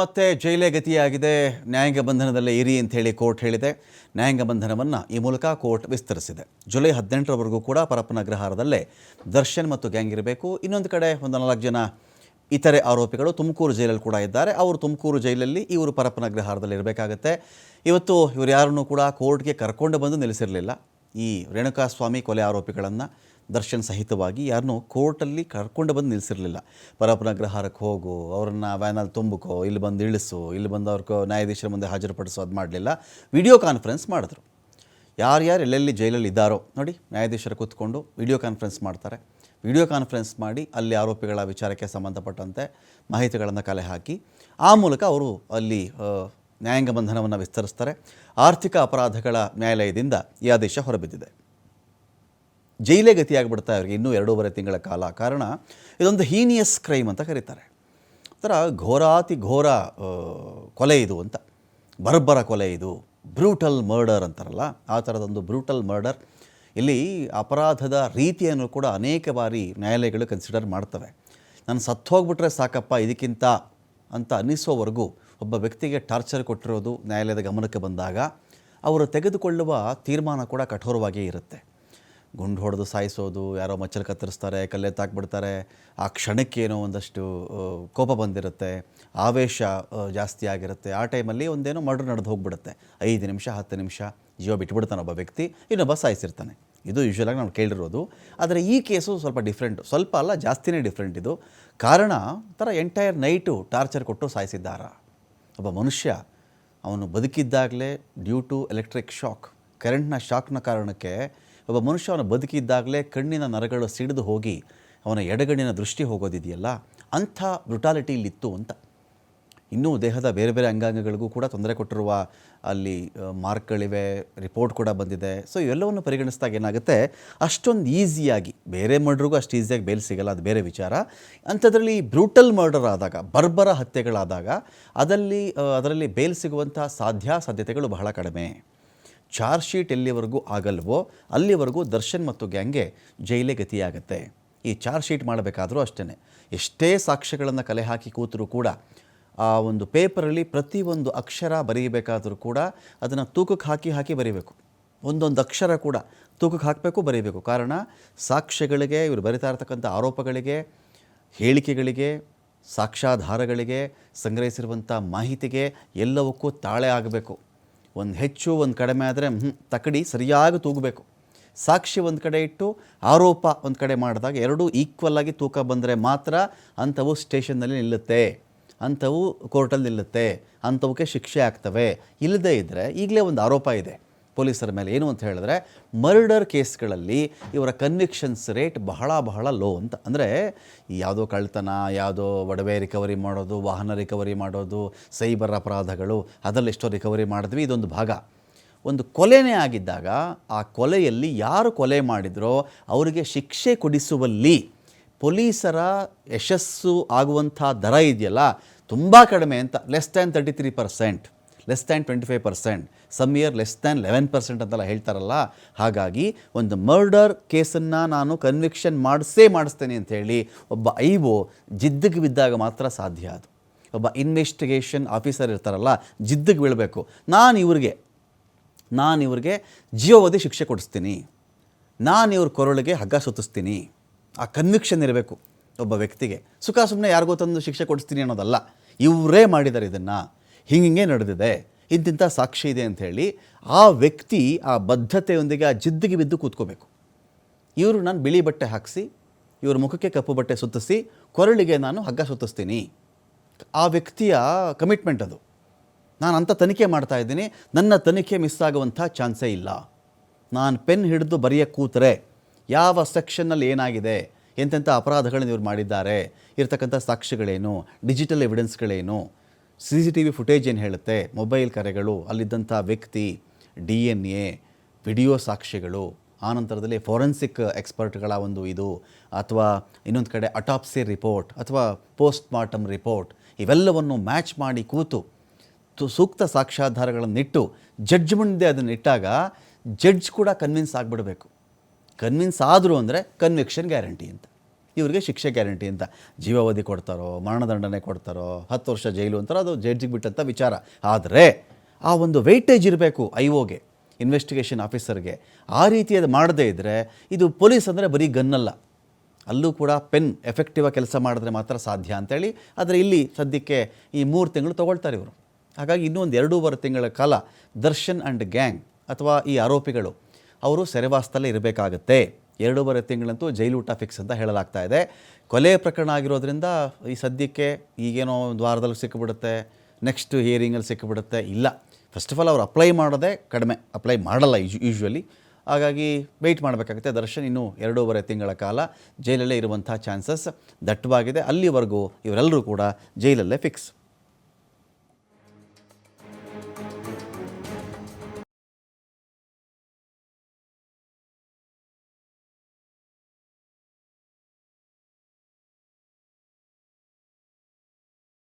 ಮತ್ತೆ ಜೈಲೇ ಗತಿಯಾಗಿದೆ. ನ್ಯಾಯಾಂಗ ಬಂಧನದಲ್ಲೇ ಇರಿ ಅಂತ ಹೇಳಿ ಕೋರ್ಟ್ ಹೇಳಿದೆ. ನ್ಯಾಯಾಂಗ ಬಂಧನವನ್ನು ಈ ಮೂಲಕ ಕೋರ್ಟ್ ವಿಸ್ತರಿಸಿದೆ. ಜುಲೈ 18ರವರೆಗೂ ಕೂಡ ಪರಪ್ಪನ ಅಗ್ರಹಾರದಲ್ಲೇ ದರ್ಶನ್ ಮತ್ತು ಗ್ಯಾಂಗ್ ಇರಬೇಕು. ಇನ್ನೊಂದು ಕಡೆ ಒಂದು 4 ಜನ ಇತರೆ ಆರೋಪಿಗಳು ತುಮಕೂರು ಜೈಲಲ್ಲಿ ಕೂಡ ಇದ್ದಾರೆ. ಅವರು ತುಮಕೂರು ಜೈಲಲ್ಲಿ, ಇವರು ಪರಪ್ಪನ ಅಗ್ರಹಾರದಲ್ಲಿ ಇರಬೇಕಾಗತ್ತೆ. ಇವತ್ತು ಇವರು ಯಾರನ್ನೂ ಕೂಡ ಕೋರ್ಟ್ಗೆ ಕರ್ಕೊಂಡು ಬಂದು ನಿಲ್ಲಿಸಿರಲಿಲ್ಲ. ಈ ರೇಣುಕಾಸ್ವಾಮಿ ಕೊಲೆ ಆರೋಪಿಗಳನ್ನು ದರ್ಶನ್ ಸಹಿತವಾಗಿ ಯಾರನ್ನೂ ಕೋರ್ಟಲ್ಲಿ ಕರ್ಕೊಂಡು ಬಂದು ನಿಲ್ಲಿಸಿರಲಿಲ್ಲ. ಪರಪ್ಪನ ಅಗ್ರಹಾರಕ್ಕೆ ಹೋಗು, ಅವರನ್ನು ವ್ಯಾನಲ್ಲಿ ತುಂಬಕೋ, ಇಲ್ಲಿ ಬಂದು ಇಳಿಸು, ಇಲ್ಲಿ ಬಂದು ಅವ್ರಿಗೆ ನ್ಯಾಯಾಧೀಶರ ಮುಂದೆ ಹಾಜರುಪಡಿಸೋ ಅದು ಮಾಡಲಿಲ್ಲ. ವಿಡಿಯೋ ಕಾನ್ಫರೆನ್ಸ್ ಮಾಡಿದ್ರು. ಯಾರ್ಯಾರು ಎಲ್ಲೆಲ್ಲಿ ಜೈಲಲ್ಲಿ ಇದ್ದಾರೋ ನೋಡಿ, ನ್ಯಾಯಾಧೀಶರು ಕೂತ್ಕೊಂಡು ವಿಡಿಯೋ ಕಾನ್ಫರೆನ್ಸ್ ಮಾಡ್ತಾರೆ. ವಿಡಿಯೋ ಕಾನ್ಫರೆನ್ಸ್ ಮಾಡಿ ಅಲ್ಲಿ ಆರೋಪಿಗಳ ವಿಚಾರಕ್ಕೆ ಸಂಬಂಧಪಟ್ಟಂತೆ ಮಾಹಿತಿಗಳನ್ನು ಕಲೆ ಹಾಕಿ ಆ ಮೂಲಕ ಅವರು ಅಲ್ಲಿ ನ್ಯಾಯಾಂಗ ಬಂಧನವನ್ನು ವಿಸ್ತರಿಸ್ತಾರೆ. ಆರ್ಥಿಕ ಅಪರಾಧಗಳ ನ್ಯಾಯಾಲಯದಿಂದ ಈ ಆದೇಶ ಹೊರಬಿದ್ದಿದೆ. ಜೈಲೇ ಗತಿಯಾಗಿಬಿಡ್ತಾ ಇವರಿಗೆ ಇನ್ನೂ 2.5 ತಿಂಗಳ ಕಾಲ. ಕಾರಣ ಇದೊಂದು ಹೀನಿಯಸ್ ಕ್ರೈಮ್ ಅಂತ ಕರೀತಾರೆ. ಒಂಥರ ಘೋರಾತಿ ಘೋರ ಕೊಲೆ ಇದು ಅಂತ, ಬರ್ಬರ ಕೊಲೆ ಇದು, ಬ್ರೂಟಲ್ ಮರ್ಡರ್ ಅಂತಾರಲ್ಲ, ಆ ಥರದೊಂದು ಬ್ರೂಟಲ್ ಮರ್ಡರ್. ಇಲ್ಲಿ ಅಪರಾಧದ ರೀತಿಯನ್ನು ಕೂಡ ಅನೇಕ ಬಾರಿ ನ್ಯಾಯಾಲಯಗಳು ಕನ್ಸಿಡರ್ ಮಾಡ್ತವೆ. ನಾನು ಸತ್ತು ಹೋಗ್ಬಿಟ್ರೆ ಸಾಕಪ್ಪ ಇದಕ್ಕಿಂತ ಅಂತ ಅನ್ನಿಸೋವರೆಗೂ ಒಬ್ಬ ವ್ಯಕ್ತಿಗೆ ಟಾರ್ಚರ್ ಕೊಟ್ಟಿರೋದು ನ್ಯಾಯಾಲಯದ ಗಮನಕ್ಕೆ ಬಂದಾಗ ಅವರು ತೆಗೆದುಕೊಳ್ಳುವ ತೀರ್ಮಾನ ಕೂಡ ಕಠೋರವಾಗಿಯೇ ಇರುತ್ತೆ. ಗುಂಡು ಹೊಡೆದು ಸಾಯಿಸೋದು, ಯಾರೋ ಮಚ್ಚಲು ಕತ್ತರಿಸ್ತಾರೆ, ಕಲ್ಲೆತ್ತಾಕ್ಬಿಡ್ತಾರೆ, ಆ ಕ್ಷಣಕ್ಕೇನೋ ಒಂದಷ್ಟು ಕೋಪ ಬಂದಿರುತ್ತೆ, ಆವೇಶ ಜಾಸ್ತಿ ಆಗಿರುತ್ತೆ. ಆ ಟೈಮಲ್ಲಿ ಒಂದೇನೋ ಮರ್ಡರ್ ನಡೆದು ಹೋಗ್ಬಿಡುತ್ತೆ. 5 ನಿಮಿಷ 10 ನಿಮಿಷ ಜೀವ ಬಿಟ್ಬಿಡ್ತಾನೆ ಒಬ್ಬ ವ್ಯಕ್ತಿ, ಇನ್ನೊಬ್ಬ ಸಾಯಿಸಿರ್ತಾನೆ. ಇದು ಯೂಶ್ವಲಾಗಿ ನಾವು ಕೇಳಿರೋದು. ಆದರೆ ಈ ಕೇಸು ಸ್ವಲ್ಪ ಡಿಫ್ರೆಂಟು, ಸ್ವಲ್ಪ ಅಲ್ಲ ಜಾಸ್ತಿನೇ ಡಿಫ್ರೆಂಟ್ ಇದು. ಕಾರಣ ಥರ ಎಂಟೈರ್ ನೈಟು ಟಾರ್ಚರ್ ಕೊಟ್ಟು ಸಾಯಿಸಿದ್ದಾರ. ಒಬ್ಬ ಮನುಷ್ಯ ಅವನು ಬದುಕಿದ್ದಾಗಲೇ ಡ್ಯೂ ಟು ಎಲೆಕ್ಟ್ರಿಕ್ ಶಾಕ್, ಕರೆಂಟ್ನ ಶಾಕ್ನ ಕಾರಣಕ್ಕೆ ಒಬ್ಬ ಮನುಷ್ಯ ಅವನು ಬದುಕಿದ್ದಾಗಲೇ ಕಣ್ಣಿನ ನರಗಳು ಸಿಡಿದು ಹೋಗಿ ಅವನ ಎಡಗಣ್ಣಿನ ದೃಷ್ಟಿ ಹೋಗೋದಿದೆಯಲ್ಲ, ಅಂಥ ಬ್ರುಟಾಲಿಟಿ ಇಲ್ಲಿತ್ತು ಅಂತ. ಇನ್ನೂ ದೇಹದ ಬೇರೆ ಬೇರೆ ಅಂಗಾಂಗಗಳಿಗೂ ಕೂಡ ತೊಂದರೆ ಕೊಟ್ಟಿರುವ ಅಲ್ಲಿ ಮಾರ್ಕ್ಗಳಿವೆ, ರಿಪೋರ್ಟ್ ಕೂಡ ಬಂದಿದೆ. ಸೊ ಇವೆಲ್ಲವನ್ನು ಪರಿಗಣಿಸಿದಾಗ ಏನಾಗುತ್ತೆ, ಅಷ್ಟೊಂದು ಈಸಿಯಾಗಿ ಬೇರೆ ಮರ್ಡ್ರಿಗೂ ಅಷ್ಟು ಈಸಿಯಾಗಿ ಬೇಲ್ ಸಿಗಲ್ಲ, ಅದು ಬೇರೆ ವಿಚಾರ. ಅಂಥದ್ರಲ್ಲಿ ಬ್ರೂಟಲ್ ಮರ್ಡರ್ ಆದಾಗ, ಬರ್ಬರ ಹತ್ಯೆಗಳಾದಾಗ ಅದರಲ್ಲಿ ಬೇಲ್ ಸಿಗುವಂಥ ಸಾಧ್ಯತೆಗಳು ಬಹಳ ಕಡಿಮೆ. ಚಾರ್ಜ್ ಶೀಟ್ ಎಲ್ಲಿವರೆಗೂ ಆಗಲ್ವೋ ಅಲ್ಲಿವರೆಗೂ ದರ್ಶನ್ ಮತ್ತು ಗ್ಯಾಂಗ್ಗೆ ಜೈಲೇ ಗತಿಯಾಗುತ್ತೆ. ಈ ಚಾರ್ಜ್ ಶೀಟ್ ಮಾಡಬೇಕಾದ್ರೂ ಅಷ್ಟೇ, ಎಷ್ಟೇ ಸಾಕ್ಷ್ಯಗಳನ್ನು ಕಲೆ ಹಾಕಿ ಕೂತರೂ ಕೂಡ ಆ ಒಂದು ಪೇಪರಲ್ಲಿ ಪ್ರತಿಯೊಂದು ಅಕ್ಷರ ಬರೀಬೇಕಾದರೂ ಕೂಡ ಅದನ್ನು ತೂಕಕ್ಕೆ ಹಾಕಿ ಬರೀಬೇಕು. ಒಂದೊಂದು ಅಕ್ಷರ ಕೂಡ ತೂಕಕ್ಕೆ ಹಾಕಬೇಕು, ಬರೀಬೇಕು. ಕಾರಣ ಸಾಕ್ಷ್ಯಗಳಿಗೆ, ಇವರು ಬರಿತಾ ಇರತಕ್ಕಂಥ ಆರೋಪಗಳಿಗೆ, ಹೇಳಿಕೆಗಳಿಗೆ, ಸಾಕ್ಷ್ಯಾಧಾರಗಳಿಗೆ, ಸಂಗ್ರಹಿಸಿರುವಂಥ ಮಾಹಿತಿಗೆ ಎಲ್ಲವಕ್ಕೂ ತಾಳೆ ಆಗಬೇಕು. ಒಂದು ಹೆಚ್ಚು ಒಂದು ಕಡಿಮೆ ಆದರೆ ತಕಡಿ ಸರಿಯಾಗಿ ತೂಗಬೇಕು. ಸಾಕ್ಷಿ ಒಂದು ಕಡೆ ಇಟ್ಟು ಆರೋಪ ಒಂದು ಕಡೆ ಮಾಡಿದಾಗ ಎರಡೂ ಈಕ್ವಲ್ ಆಗಿ ತೂಕ ಬಂದರೆ ಮಾತ್ರ ಅಂಥವು ಸ್ಟೇಷನ್ನಲ್ಲಿ ನಿಲ್ಲುತ್ತೆ, ಅಂಥವು ಕೋರ್ಟಲ್ಲಿ ನಿಲ್ಲುತ್ತೆ, ಅಂಥವಕ್ಕೆ ಶಿಕ್ಷೆ ಆಗ್ತವೆ. ಇಲ್ಲದೇ ಇದ್ದರೆ, ಈಗಲೇ ಒಂದು ಆರೋಪ ಇದೆ ಪೊಲೀಸರ ಮೇಲೆ, ಏನು ಅಂತ ಹೇಳಿದ್ರೆ ಮರ್ಡರ್ ಕೇಸ್ಗಳಲ್ಲಿ ಇವರ ಕನ್ವಿಕ್ಷನ್ಸ್ ರೇಟ್ ಬಹಳ ಲೋ ಅಂತ. ಅಂದರೆ ಯಾವುದೋ ಕಳ್ತನ, ಯಾವುದೋ ಒಡವೆ ರಿಕವರಿ ಮಾಡೋದು, ವಾಹನ ರಿಕವರಿ ಮಾಡೋದು, ಸೈಬರ್ ಅಪರಾಧಗಳು, ಅದರಲ್ಲಿ ಎಷ್ಟೋ ರಿಕವರಿ ಮಾಡಿದ್ವಿ, ಇದೊಂದು ಭಾಗ. ಒಂದು ಕೊಲೆನೇ ಆಗಿದ್ದಾಗ ಆ ಕೊಲೆಯಲ್ಲಿ ಯಾರು ಕೊಲೆ ಮಾಡಿದ್ರೋ ಅವರಿಗೆ ಶಿಕ್ಷೆ ಕೊಡಿಸುವಲ್ಲಿ ಪೊಲೀಸರ ಯಶಸ್ಸು ಆಗುವಂಥ ದರ ಇದೆಯಲ್ಲ ತುಂಬ ಕಡಿಮೆ ಅಂತ. Less than 33%, less than 25%, some year less than 11% ಅಂತೆಲ್ಲ ಹೇಳ್ತಾರಲ್ಲ. ಹಾಗಾಗಿ ಒಂದು ಮರ್ಡರ್ ಕೇಸನ್ನು ನಾನು ಕನ್ವಿಕ್ಷನ್ ಮಾಡಿಸ್ತೇನೆ ಅಂಥೇಳಿ ಒಬ್ಬ ಐಒ ಜಿದ್ದಿಗೆ ಬಿದ್ದಾಗ ಮಾತ್ರ ಸಾಧ್ಯ. ಅದು ಒಬ್ಬ ಇನ್ವೆಸ್ಟಿಗೇಷನ್ ಆಫೀಸರ್ ಇರ್ತಾರಲ್ಲ, ಜಿದ್ದಿಗೆ ಬೀಳಬೇಕು. ನಾನು ಇವ್ರಿಗೆ ಜೀವಾವಧಿ ಶಿಕ್ಷೆ ಕೊಡಿಸ್ತೀನಿ, ನಾನು ಇವ್ರ ಕೊರಳಿಗೆ ಹಗ್ಗ ಸುತ್ತಿಸ್ತೀನಿ, ಆ ಕನ್ವಿಕ್ಷನ್ ಇರಬೇಕು ಒಬ್ಬ ವ್ಯಕ್ತಿಗೆ. ಸುಮ್ಮನೆ ಯಾರಿಗೋ ತಂದು ಶಿಕ್ಷೆ ಕೊಡಿಸ್ತೀನಿ ಅನ್ನೋದಲ್ಲ. ಇವರೇ ಮಾಡಿದ್ದಾರೆ ಇದನ್ನು, ಹಿಂಗೆ ನಡೆದಿದೆ, ಇಂತಿಂಥ ಸಾಕ್ಷಿ ಇದೆ ಅಂಥೇಳಿ ಆ ವ್ಯಕ್ತಿ ಆ ಬದ್ಧತೆಯೊಂದಿಗೆ ಆ ಜಿದ್ದಿಗೆ ಬಿದ್ದು ಕೂತ್ಕೋಬೇಕು. ಇವರು ನಾನು ಬಿಳಿ ಬಟ್ಟೆ ಹಾಕಿಸಿ, ಇವ್ರ ಮುಖಕ್ಕೆ ಕಪ್ಪು ಬಟ್ಟೆ ಸುತ್ತಿಸಿ, ಕೊರಳಿಗೆ ನಾನು ಹಗ್ಗ ಸುತ್ತಿಸ್ತೀನಿ, ಆ ವ್ಯಕ್ತಿಯ ಕಮಿಟ್ಮೆಂಟ್ ಅದು. ನಾನು ಅಂಥ ತನಿಖೆ ಮಾಡ್ತಾಯಿದ್ದೀನಿ, ನನ್ನ ತನಿಖೆ ಮಿಸ್ ಆಗುವಂಥ ಚಾನ್ಸೇ ಇಲ್ಲ. ನಾನು ಪೆನ್ ಹಿಡಿದು ಬರೆಯೋಕ್ಕೆ ಕೂತರೆ ಯಾವ ಸೆಕ್ಷನ್ನಲ್ಲಿ ಏನಾಗಿದೆ, ಎಂತೆಂಥ ಅಪರಾಧಗಳನ್ನು ಇವ್ರು ಮಾಡಿದ್ದಾರೆ, ಇರ್ತಕ್ಕಂಥ ಸಾಕ್ಷ್ಯಗಳೇನು, ಡಿಜಿಟಲ್ ಎವಿಡೆನ್ಸ್ಗಳೇನು, CCTV ಫುಟೇಜ್ ಏನು ಹೇಳುತ್ತೆ, ಮೊಬೈಲ್ ಕರೆಗಳು, ಅಲ್ಲಿದ್ದಂಥ ವ್ಯಕ್ತಿ, DNA, ವಿಡಿಯೋ ಸಾಕ್ಷ್ಯಗಳು, ಆನಂತರದಲ್ಲಿ ಫೋರೆನ್ಸಿಕ್ ಎಕ್ಸ್ಪರ್ಟ್ಗಳ ಒಂದು ಇದು, ಅಥವಾ ಇನ್ನೊಂದು ಕಡೆ ಅಟಾಪ್ಸಿ ರಿಪೋರ್ಟ್ ಅಥವಾ ಪೋಸ್ಟ್ ಮಾರ್ಟಮ್ ರಿಪೋರ್ಟ್, ಇವೆಲ್ಲವನ್ನು ಮ್ಯಾಚ್ ಮಾಡಿ ಕೂತು ಸೂಕ್ತ ಸಾಕ್ಷ್ಯಾಧಾರಗಳನ್ನಿಟ್ಟು ಜಡ್ಜ್ ಮುಂದೆ ಅದನ್ನು ಇಟ್ಟಾಗ ಜಡ್ಜ್ ಕೂಡ ಕನ್ವಿನ್ಸ್ ಆಗಿಬಿಡಬೇಕು. ಕನ್ವಿನ್ಸ್ ಆದರು ಅಂದರೆ ಕನ್ವಿಕ್ಷನ್ ಗ್ಯಾರಂಟಿ ಅಂತ. ಇವರಿಗೆ ಶಿಕ್ಷೆ ಗ್ಯಾರಂಟಿ ಅಂತ. ಜೀವಾವಧಿ ಕೊಡ್ತಾರೋ, ಮರಣದಂಡನೆ ಕೊಡ್ತಾರೋ, 10 ವರ್ಷ ಜೈಲು ಅಂತಾರೋ, ಅದು ಜಡ್ಜಿಗೆ ಬಿಟ್ಟಂಥ ವಿಚಾರ. ಆದರೆ ಆ ಒಂದು ವೆಯ್ಟೇಜ್ ಇರಬೇಕು ಐಒಗೆ, ಇನ್ವೆಸ್ಟಿಗೇಷನ್ ಆಫೀಸರ್ಗೆ. ಆ ರೀತಿಯಾದ ಮಾಡದೇ ಇದ್ದರೆ, ಇದು ಪೊಲೀಸ್ ಅಂದರೆ ಬರೀ ಗನ್ನಲ್ಲ, ಅಲ್ಲೂ ಕೂಡ ಪೆನ್ ಎಫೆಕ್ಟಿವ್ ಕೆಲಸ ಮಾಡಿದ್ರೆ ಮಾತ್ರ ಸಾಧ್ಯ ಅಂತೇಳಿ. ಆದರೆ ಇಲ್ಲಿ ಸದ್ಯಕ್ಕೆ ಈ 3 ತಿಂಗಳು ತೊಗೊಳ್ತಾರೆ ಇವರು. ಹಾಗಾಗಿ ಇನ್ನೂ ಒಂದು 2.5 ತಿಂಗಳ ಕಾಲ ದರ್ಶನ್ ಆ್ಯಂಡ್ ಗ್ಯಾಂಗ್ ಅಥವಾ ಈ ಆರೋಪಿಗಳು ಅವರು ಸೆರೆವಾಸದಲ್ಲೇ ಇರಬೇಕಾಗತ್ತೆ. 2.5 ತಿಂಗಳಂತೂ ಜೈಲೂಟ ಫಿಕ್ಸ್ ಅಂತ ಹೇಳಲಾಗ್ತಾ ಇದೆ. ಕೊಲೆ ಪ್ರಕರಣ ಆಗಿರೋದ್ರಿಂದ ಈ ಸದ್ಯಕ್ಕೆ ಈಗೇನೋ ಒಂದು ವಾರದಲ್ಲಿ ಸಿಕ್ಕಿಬಿಡುತ್ತೆ, ನೆಕ್ಸ್ಟ್ ಹಿಯರಿಂಗಲ್ಲಿ ಸಿಕ್ಕಿಬಿಡುತ್ತೆ, ಇಲ್ಲ. ಫಸ್ಟ್ ಆಫ್ ಆಲ್ ಅವ್ರು ಅಪ್ಲೈ ಮಾಡೋದೇ ಕಡಿಮೆ, ಅಪ್ಲೈ ಮಾಡಲ್ಲ ಯೂಶ್ವಲಿ. ಹಾಗಾಗಿ ವೆಯ್ಟ್ ಮಾಡಬೇಕಾಗುತ್ತೆ. ದರ್ಶನ್ ಇನ್ನೂ 2.5 ತಿಂಗಳ ಕಾಲ ಜೈಲಲ್ಲೇ ಇರುವಂಥ ಚಾನ್ಸಸ್ ದಟ್ಟವಾಗಿದೆ. ಅಲ್ಲಿವರೆಗೂ ಇವರೆಲ್ಲರೂ ಕೂಡ ಜೈಲಲ್ಲೇ ಫಿಕ್ಸ್.